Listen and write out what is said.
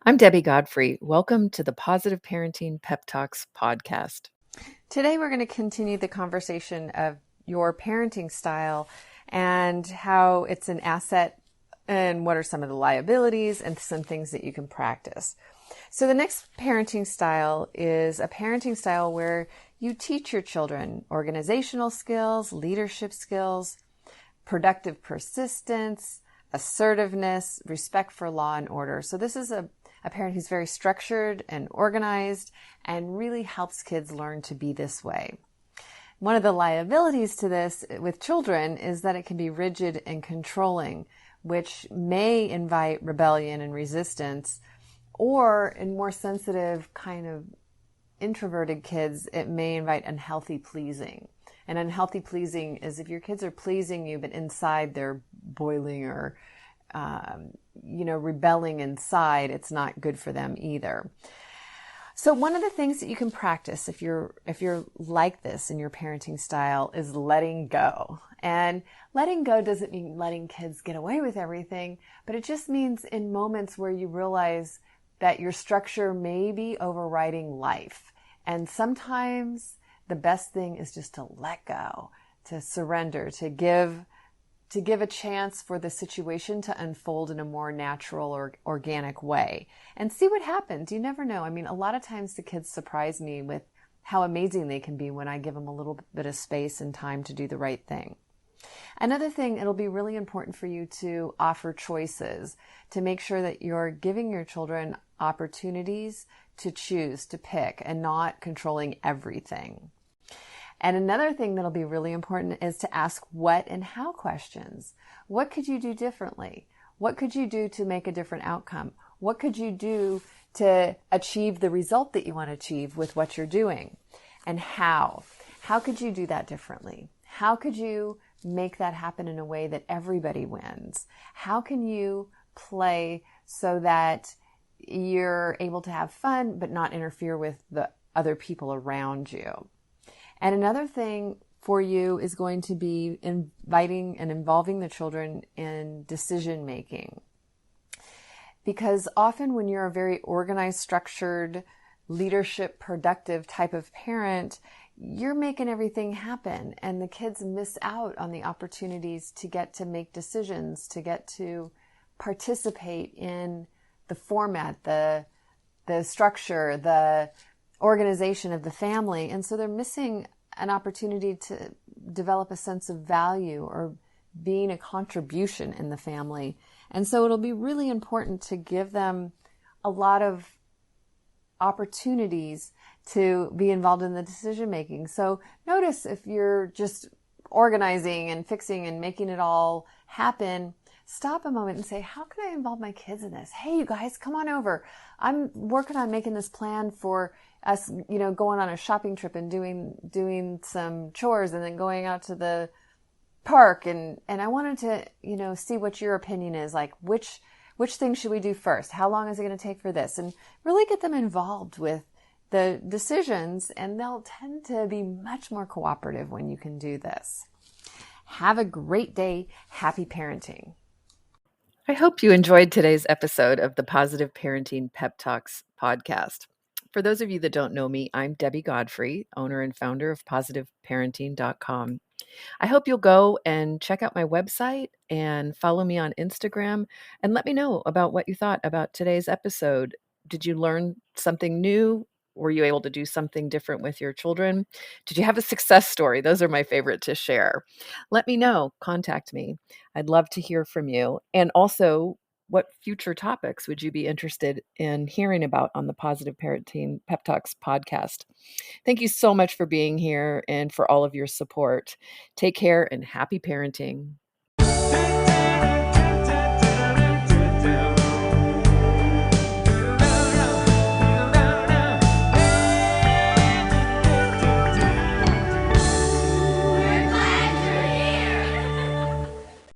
I'm Debbie Godfrey. Welcome to the Positive Parenting Pep Talks podcast. Today, we're going to continue the conversation of your parenting style and how it's an asset and what are some of the liabilities and some things that you can practice. So the next parenting style is a parenting style where you teach your children organizational skills, leadership skills, productive persistence, assertiveness, respect for law and order. So this is a parent who's very structured and organized and really helps kids learn to be this way. One of the liabilities to this with children is that it can be rigid and controlling, which may invite rebellion and resistance, or in more sensitive kind of introverted kids, it may invite unhealthy pleasing. And unhealthy pleasing is if your kids are pleasing you, but inside they're boiling or rebelling inside, it's not good for them either. So one of the things that you can practice if you're like this in your parenting style is letting go. And letting go doesn't mean letting kids get away with everything, but it just means in moments where you realize that your structure may be overriding life. And sometimes the best thing is just to let go, to surrender, to give a chance for the situation to unfold in a more natural or organic way and see what happens. You never know. I mean, a lot of times the kids surprise me with how amazing they can be when I give them a little bit of space and time to do the right thing. Another thing, it'll be really important for you to offer choices, to make sure that you're giving your children opportunities to choose, to pick, and not controlling everything. And another thing that'll be really important is to ask what and how questions. What could you do differently? What could you do to make a different outcome? What could you do to achieve the result that you want to achieve with what you're doing? And how? How could you do that differently? How could you make that happen in a way that everybody wins? How can you play so that you're able to have fun but not interfere with the other people around you? And another thing for you is going to be inviting and involving the children in decision making. Because often when you're a very organized, structured, leadership, productive type of parent, you're making everything happen and the kids miss out on the opportunities to get to make decisions, to get to participate in the format, the structure, the organization of the family. And so they're missing an opportunity to develop a sense of value or being a contribution in the family. And so it'll be really important to give them a lot of opportunities to be involved in the decision making. So notice if you're just organizing and fixing and making it all happen, stop a moment and say, how can I involve my kids in this? Hey, you guys, come on over. I'm working on making this plan for us, going on a shopping trip and doing some chores and then going out to the park. And I wanted to, see what your opinion is, like which thing should we do first? How long is it going to take for this? And really get them involved with the decisions, and they'll tend to be much more cooperative when you can do this. Have a great day. Happy parenting. I hope you enjoyed today's episode of the Positive Parenting Pep Talks podcast. For those of you that don't know me, I'm Debbie Godfrey, owner and founder of positiveparenting.com. I hope you'll go and check out my website and follow me on Instagram and let me know about what you thought about today's episode. Did you learn something new? Were you able to do something different with your children? Did you have a success story? Those are my favorite to share. Let me know. Contact me. I'd love to hear from you. And also, what future topics would you be interested in hearing about on the Positive Parenting Pep Talks podcast? Thank you so much for being here and for all of your support. Take care and happy parenting.